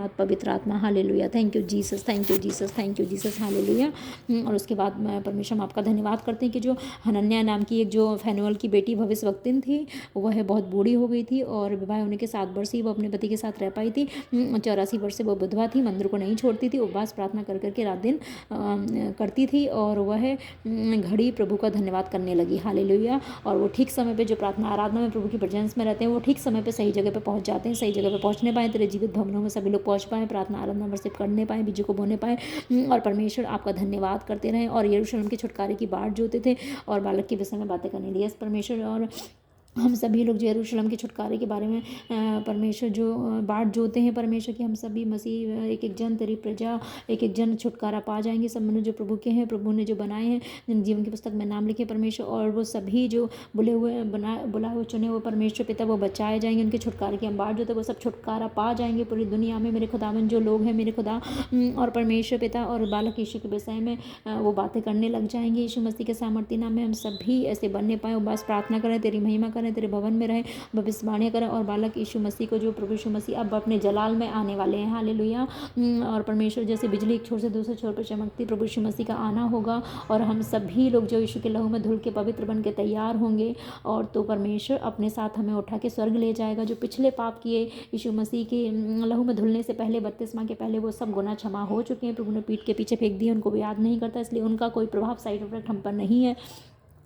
धन्यवाद पवित्र आत्मा, hallelujah. Thank you Jesus, thank you Jesus, thank you Jesus, hallelujah. और उसके बाद मैं परमेश्वर हम आपका धन्यवाद करते हैं कि जो हनन्या नाम की एक जो फैनुअल की बेटी भविष्यवक्तिन थी, वह बहुत बूढ़ी हो गई थी और विवाह होने के 7 वर्ष ही वो अपने पति के साथ रह पाई थी। 84 वर्ष से वो विधवा थी, मंदिर को नहीं छोड़ती थी, उपवास प्रार्थना कर करके रात दिन करती थी और वह घड़ी प्रभु का धन्यवाद करने लगी, हालेलुया। और वो ठीक समय पे जो प्रार्थना आराधना में प्रभु की प्रेजेंस में रहते हैं, वो ठीक समय पे सही जगह पे पहुंच जाते हैं, सही जगह पे पहुंचने पाए, तेरे जीवित भवनों में सभी लोग पहुंच पाए, प्रार्थना आराधना वर्षिप करने पाए, बीजों को बोने पाए और परमेश्वर आपका धन्यवाद करते रहें। और यरूशलेम के छुटकारे की बाट जोते थे और बालक के विषय में बातें करने लिए परमेश्वर। और हम सभी लोग जो यरूशलेम के छुटकारे के बारे में परमेश्वर जो बाट जोते हैं परमेश्वर की, हम सभी मसीह एक एक जन तेरी प्रजा, एक एक जन छुटकारा पा जाएंगे। सब मनुष्य जो प्रभु के हैं, प्रभु ने जो बनाए हैं, जिन जीवन की पुस्तक में नाम लिखे परमेश्वर, और वो सभी जो बुलाए हुए चुने हुए परमेश्वर पिता, वो बचाए जाएंगे। उनके छुटकारे की हम बाट जोते, वो सब छुटकारा पा जाएंगे पूरी दुनिया में। मेरे खुदावन जो लोग हैं मेरे खुदा और परमेश्वर पिता और बालक यीशु के विषय में वो बातें करने लग जाएंगे। यीशु मसीह के सामर्थ्य नाम में हम सभी ऐसे बनने पाए, बस प्रार्थना करें, तेरी महिमा करें, तेरे भवन में रहें, भविष्यवाणी करें। और बालक यीशु मसीह को जो प्रभु यीशु मसीह अब अपने जलाल में आने वाले हैं, हालेलुया। और परमेश्वर जैसे बिजली एक छोर से दूसरे छोर पर चमकती, प्रभु यीशु मसीह का आना होगा और हम सभी लोग जो यीशु के लहू में धुल के पवित्र बन के तैयार होंगे। और तो परमेश्वर अपने साथ हमें उठा के स्वर्ग ले जाएगा। जो पिछले पाप किए यीशु मसीह के लहू में धुलने से पहले, बपतिस्मा के पहले, वो सब गुनाह क्षमा हो चुके हैं। प्रभु ने पीठ के पीछे फेंक दिए, उनको याद नहीं करता, इसलिए उनका कोई प्रभाव साइड इफेक्ट हम पर नहीं है।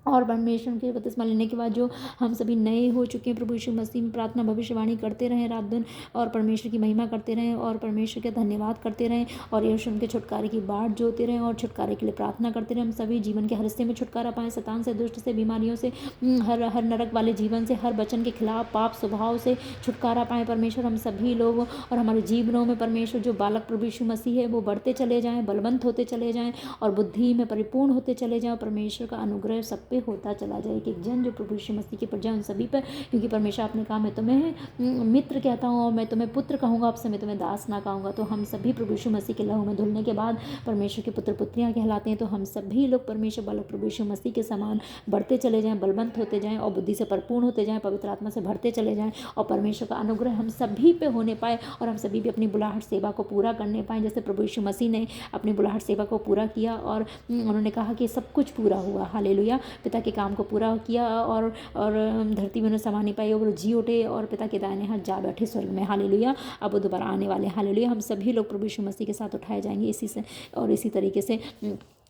और परमेश्वर के बपतिस्मा लेने के बाद जो हम सभी नए हो चुके हैं, प्रभु यीशु मसीह में प्रार्थना भविष्यवाणी करते रहें रात दिन और परमेश्वर की महिमा करते रहें और परमेश्वर का धन्यवाद करते रहें और यीशु के छुटकारे की बाट जोते रहें और छुटकारे के लिए प्रार्थना करते रहें। हम सभी जीवन के हर हिस्से में छुटकारा पाएँ, शैतान से, दुष्ट से, बीमारियों से, हर नरक वाले जीवन से, हर वचन के खिलाफ पाप स्वभाव से छुटकारा पाएँ परमेश्वर। हम सभी लोग और हमारे जीवनों में परमेश्वर जो बालक प्रभु यीशु मसीह है, वो बढ़ते चले जाएँ, बलवंत होते चले जाएँ और बुद्धि में परिपूर्ण होते चले जाएँ। परमेश्वर का अनुग्रह सब पे होता चला जाए। एक जन जो प्रभु यीशु मसीह की प्रजा उन सभी पर, क्योंकि परमेश्वर आपने कहा मैं तुम्हें मित्र कहता हूँ और मैं तुम्हें पुत्र कहूँगा, आपसे मैं तुम्हें दास ना कहूँगा। तो हम सभी प्रभु यीशु मसीह के लहू में धुलने के बाद परमेश्वर के पुत्र पुत्रियाँ कहलाते हैं। तो हम सभी लोग परमेश्वर बालक प्रभु यीशु मसीह के समान बढ़ते चले जाएँ, बलवंत होते जाएँ और बुद्धि से परिपूर्ण होते जाएँ, पवित्र आत्मा से भरते चले जाएँ और परमेश्वर का अनुग्रह हम सभी पे होने पाए और हम सभी भी अपनी बुलाहट सेवा को पूरा करने पाएँ। जैसे प्रभु यीशु मसीह ने अपनी बुलाहट सेवा को पूरा किया और उन्होंने कहा कि सब कुछ पूरा हुआ, हालेलुया। पिता के काम को पूरा किया और धरती में उन्हें समानी पाई और वो जी उठे और पिता के दाहिने हाथ जा बैठे स्वर्ग में, हालेलुया। अब वो दोबारा आने वाले, हालेलुया। हम सभी लोग प्रभु यीशु मसीह के साथ उठाए जाएंगे इसी से और इसी तरीके से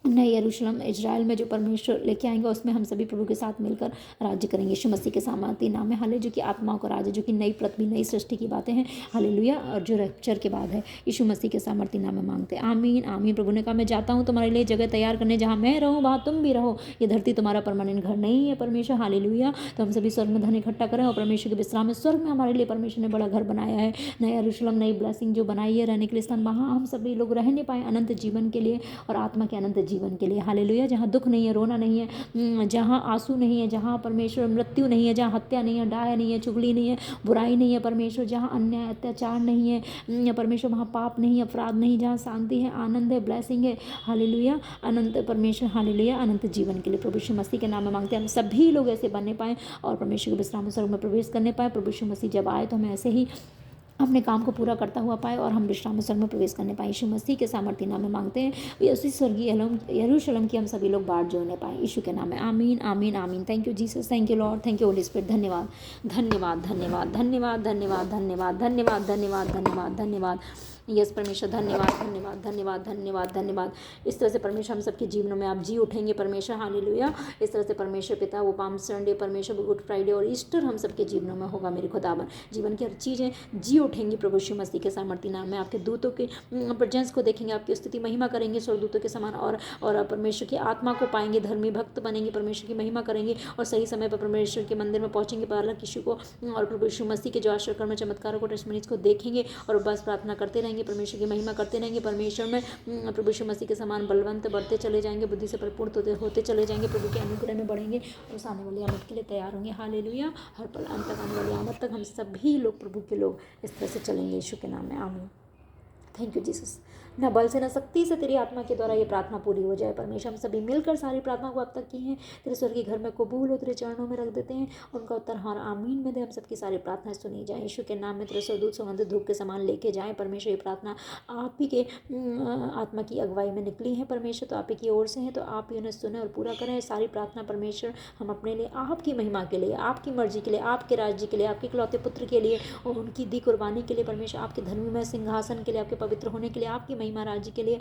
नए यरूशलेम इजराइल में जो परमेश्वर लेके आएंगे उसमें हम सभी प्रभु के साथ मिलकर राज्य करेंगे। यीशु मसीह के सामर्थ्य नाम में, हाले, जो कि आत्माओं का राज्य, जो कि नई पृथ्वी, नई सृष्टि की बातें हैं, हालेलुया। और जो रैप्चर के बाद है, यीशु मसीह के सामर्थ्य नाम में मांगते हैं, आमीन आमीन। प्रभु ने कहा मैं जाता हूँ तुम्हारे लिए जगह तैयार करने, जहाँ मैं रहूँ वहाँ तुम भी रहो। ये धरती तुम्हारा परमानेंट घर नहीं है परमेश्वर, हालेलुया। तो हम सभी स्वर्ग में धन इकट्ठा करें और परमेश्वर के विश्राम में, स्वर्ग में हमारे लिए परमेश्वर ने बड़ा घर बनाया है, नया यरूशलेम, नई ब्लेसिंग जो बनाई है रहने के लिए स्थान, वहाँ हम सभी लोग रहने पाए अनंत जीवन के लिए और आत्मा के अनंत जीवन के लिए, हालेलुया। जहाँ दुख नहीं है, रोना नहीं है, जहाँ आंसू नहीं है, जहाँ परमेश्वर मृत्यु नहीं है, जहाँ हत्या नहीं है, डाया नहीं है, चुगली नहीं है, बुराई नहीं है परमेश्वर, जहाँ अन्याय अत्याचार नहीं है परमेश्वर, वहाँ पाप नहीं, अपराध नहीं, जहाँ शांति है, आनंद है, ब्लेसिंग है, हालेलुया। अनंत परमेश्वर, हालेलुया, अनंत जीवन के लिए प्रभु यीशु मसीह के नाम में मांगते हैं। हम सभी लोग ऐसे बनने पाए और परमेश्वर के विश्राम स्वर्ग में प्रवेश करने पाए। प्रभु यीशु मसीह जब आए तो हमें ऐसे ही अपने काम को पूरा करता हुआ पाए और हम विश्राम स्वर्ग में प्रवेश करने पाए। यीशु मसीह के सामर्थ्य नाम में मांगते हैं, उसी स्वर्गीय यरूशलेम की हम सभी लोग बाट जोड़ने पाए, यीशु के नाम में, आमीन आमीन आमीन। Thank you Jesus, thank you Lord, thank you Holi spirit. धन्यवाद धन्यवाद धन्यवाद धन्यवाद धन्यवाद धन्यवाद धन्यवाद धन्यवाद धन्यवाद धन्यवाद। यस परमेश्वर, धन्यवाद धन्यवाद धन्यवाद धन्यवाद धन्यवाद। इस तरह से परमेश्वर हम सबके जीवनों में आप जी उठेंगे परमेश्वर, हालेलुया। इस तरह से परमेश्वर पिता, वो पाम संडे, परमेश्वर गुड फ्राइडे और ईस्टर हम सबके जीवनों में होगा मेरे खुदावन। जीवन की हर चीज़ें जी उठेंगी प्रभु यीशु मसीह के सामर्थ्य नाम में। आपके दूतों के प्रेजेंस को देखेंगे, आपकी स्तुति महिमा करेंगे स्वर्गदूतों के समान और परमेश्वर की आत्मा को पाएंगे, धर्मी भक्त बनेंगे, परमेश्वर की महिमा करेंगे और सही समय पर परमेश्वर के मंदिर में पहुंचेंगे बालक यीशु को और प्रभु यीशु मसीह के जो आश्चर्यकर्म चमत्कारों को, टेस्टमनीज को देखेंगे और बस प्रार्थना करते रहेंगे, परमेश्वर की महिमा करते रहेंगे। परमेश्वर में प्रभु यीशु मसीह के समान बलवंत बढ़ते चले जाएंगे, बुद्धि से परिपूर्ण होते चले जाएंगे, प्रभु के अनुग्रह में बढ़ेंगे और उस आने वाली आमद के लिए तैयार होंगे, हालेलुया। हर पल अंत तक आने वाली आमद तक हम सभी लोग प्रभु के लोग इस तरह से चलेंगे, यीशु के नाम में, आमीन। Thank you Jesus. न बल से न शक्ति से तेरी आत्मा के द्वारा ये प्रार्थना पूरी हो जाए परमेश्वर। हम सभी मिलकर सारी प्रार्थना को अब तक की हैं, तेरे स्वर्गीय घर में कबूल हो, तेरे चरणों में रख देते हैं। उनका उत्तर हाँ आमीन में दे। हम सबकी सारी प्रार्थनाएं सुनी जाए। यीशु के नाम में तेरे स्वर्गदूत सुगंधित धूप के समान लेके जाएं परमेश्वर। ये प्रार्थना आप ही के आत्मा की अगुवाई में निकली है परमेश्वर, तो आप ही की ओर से है, तो आप ही उन्हें सुने और पूरा करें। सारी प्रार्थना परमेश्वर हम अपने लिए, आपकी महिमा के लिए, आपकी मर्जी के लिए, आपके राज्य के लिए, आपके इकलौते पुत्र के लिए और उनकी दी कुर्बानी के लिए परमेश्वर, आपके धर्ममय सिंहासन के लिए, आपके पवित्र होने के लिए, आपकी महिमा राज्य के लिए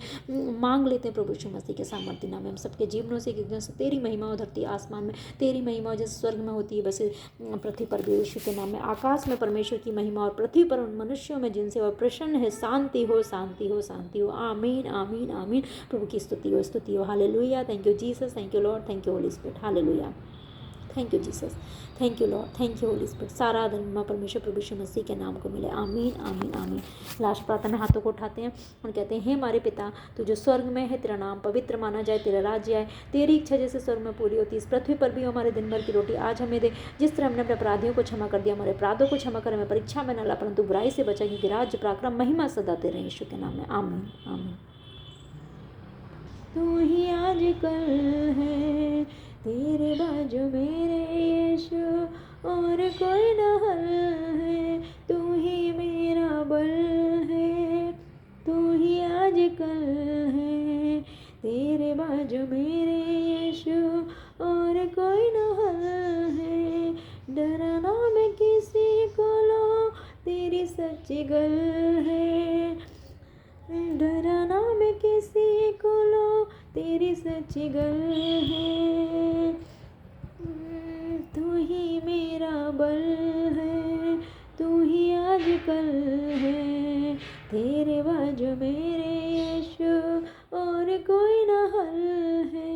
मांग लेते हैं प्रभु यीशु मसीह के सामर्थ्य नाम में। हम सबके जीवनों से जैसे तेरी महिमा धरती आसमान में, तेरी महिमा जैसे स्वर्ग में होती है वैसे पृथ्वी पर भी यीशु के नाम में। आकाश में परमेश्वर की महिमा और पृथ्वी पर उन मनुष्यों में जिनसे वह प्रसन्न है शांति हो, शांति हो, शांति हो। आमीन आमीन आमीन। प्रभु की स्तुति हो, स्तुति हो। Hallelujah. Thank you Jesus, thank you Lord, thank you Holi spirit. Hallelujah. Thank you Jesus, thank you Lord, thank you Holi spirit. सारा धन्यवाद परमेश्वर प्रभु यीशु मसीह के नाम को मिले। आमीन आमीन आमीन। लास्ट प्रार्थना में हाथों को उठाते हैं और कहते हैं, हे हमारे पिता तू जो स्वर्ग में है, तेरा नाम पवित्र माना जाए, तेरा राज्य आए, तेरी इच्छा जैसे स्वर्ग में पूरी होती है इस पृथ्वी पर भी हो। हमारे दिन भर की रोटी आज हमें दे, जिस तरह हमने अपने अपराधियों को क्षमा कर दिया, हमारे अपराधों को क्षमा कर, हमें परीक्षा में न ला परंतु बुराई से बचा, क्योंकि राज्य पराक्रम महिमा सदा तेरे यीशु के नाम में। आमीन आमीन। तू ही आज कल है, तेरे बाजू मेरे यीशु और कोई न हल है, तू ही मेरा बल है, तू ही आज कल है, तेरे बाजू मेरे यीशु और कोई न हल है। डरना मैं किसी को लो, तेरी सच्ची गल है, डरना मैं किसी को लो, तेरी सच्ची गल है, तू ही मेरा बल है, तू ही आज कल है, तेरे बाजू मेरे यीशु और कोई न हल है।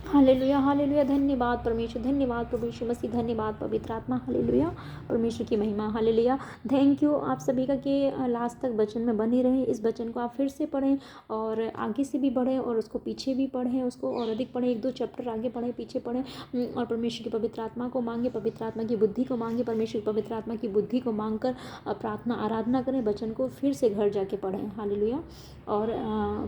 Hallelujah hallelujah. धन्यवाद परमेश्वर, धन्यवाद प्रभु यीशु मसीह, धन्यवाद पवित्र आत्मा। हालेलुया, परमेश्वर की महिमा। हालेलुया। थैंक यू आप सभी का कि लास्ट तक वचन में बने रहें। इस वचन को आप फिर से पढ़ें और आगे से भी पढ़ें और उसको पीछे भी पढ़ें, उसको और अधिक पढ़ें, 1-2 चैप्टर आगे पढ़ें, पीछे पढ़ें और परमेश्वर की पवित्र आत्मा को मांगे, पवित्र आत्मा की बुद्धि को मांगे, परमेश्वर की पवित्र आत्मा की बुद्धि को मांग कर प्रार्थना आराधना करें। वचन को फिर से घर जाके पढ़ें। हालेलुया। और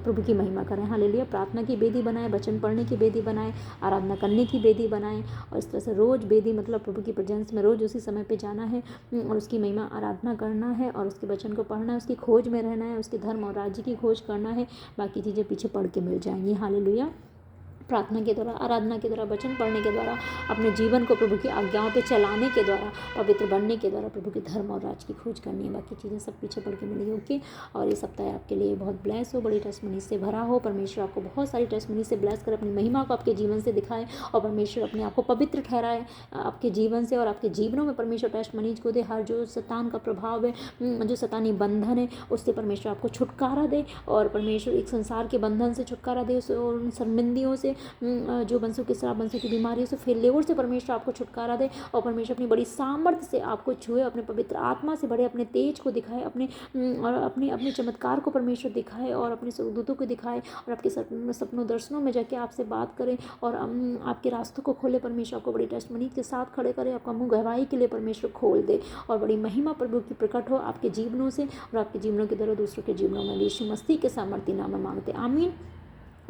प्रभु की महिमा करें। हालेलुया। प्रार्थना की बेदी बनाएं, वचन पढ़ने की बेदी बनाएं, आराधना करने की बेदी बनाएं और इस तरह से रोज़ बेदी मतलब प्रभु की प्रेजेंस में रोज़ उसी समय पे जाना है और उसकी महिमा आराधना करना है और उसके वचन को पढ़ना है, उसकी खोज में रहना है, उसके धर्म और राज्य की खोज करना है। बाकी चीज़ें पीछे पढ़ के मिल जाएंगी। हालेलुया। प्रार्थना के द्वारा, आराधना के द्वारा, वचन पढ़ने के द्वारा, अपने जीवन को प्रभु की आज्ञाओं पे चलाने के द्वारा, पवित्र बनने के द्वारा प्रभु के धर्म और राज की खोज करनी है। बाकी चीज़ें सब पीछे पढ़ के मिलेगी। ओके। और ये सप्ताह आपके लिए बहुत ब्लेस हो, बड़ी टेस्टमनी से भरा हो। परमेश्वर आपको बहुत सारी टेस्टमनी से ब्लेस करे, अपनी महिमा को आपके जीवन से दिखाए और परमेश्वर अपने आप को पवित्र ठहराए आपके जीवन से और आपके जीवनों में परमेश्वर टेस्टमनीज को दे। हर जो शैतान का प्रभाव है, जो शैतानी बंधन है, उससे परमेश्वर आपको छुटकारा दे और परमेश्वर एक संसार के बंधन से छुटकारा दे और उन शर्मिंदियों से, जो वंशों के श्राप, वंशों की बीमारियों से, फेल्योर से परमेश्वर आपको छुटकारा दे और परमेश्वर अपनी बड़ी सामर्थ्य से आपको छुए, अपने पवित्र आत्मा से भरे, अपने तेज को दिखाए, और अपने चमत्कार को परमेश्वर दिखाए और अपने स्वर्गदूतों को दिखाए और आपके सपनों दर्शनों में जाके आपसे बात करें और आपके रास्तों को खोले। परमेश्वर आपको बड़ी टेस्टमनी के साथ खड़े करे, आपका मुँह गवाही के लिए परमेश्वर खोल दे और बड़ी महिमा प्रभु की प्रकट हो आपके जीवनों से और आपके जीवनों के द्वारा दूसरों के जीवनों में। यीशु मसीह के सामर्थ्य नाम में मांगते, आमीन।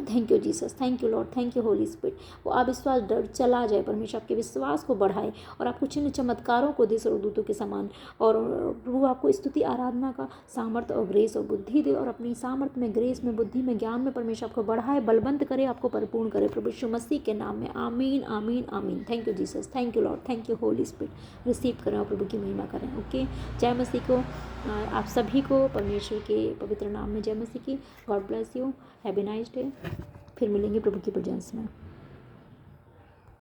Thank you Jesus, thank you Lord, thank you Holi spirit. वो अविश्वास डर चला जाए, परमेश्वर आपके विश्वास को बढ़ाए और आपको चिन्ह चमत्कारों को दे स्वर्गदूतों के समान और प्रभु आपको स्तुति आराधना का सामर्थ्य और ग्रेस और बुद्धि दे और अपनी सामर्थ्य में, ग्रेस में, बुद्धि में, ज्ञान में परमेश्वर आपको बढ़ाए, बलवंत करे, आपको परिपूर्ण करे प्रभु यीशु मसीह के नाम में। आमीन आमीन आमीन। Thank you Jesus, thank you Lord, thank you Holi spirit. Receive करें और प्रभु की महिमा करें। ओके। जय मसीह को आप सभी को परमेश्वर के पवित्र नाम में जय मसीह की। God bless you, have a nice day. फिर मिलेंगे प्रभु की प्रेजेंस में।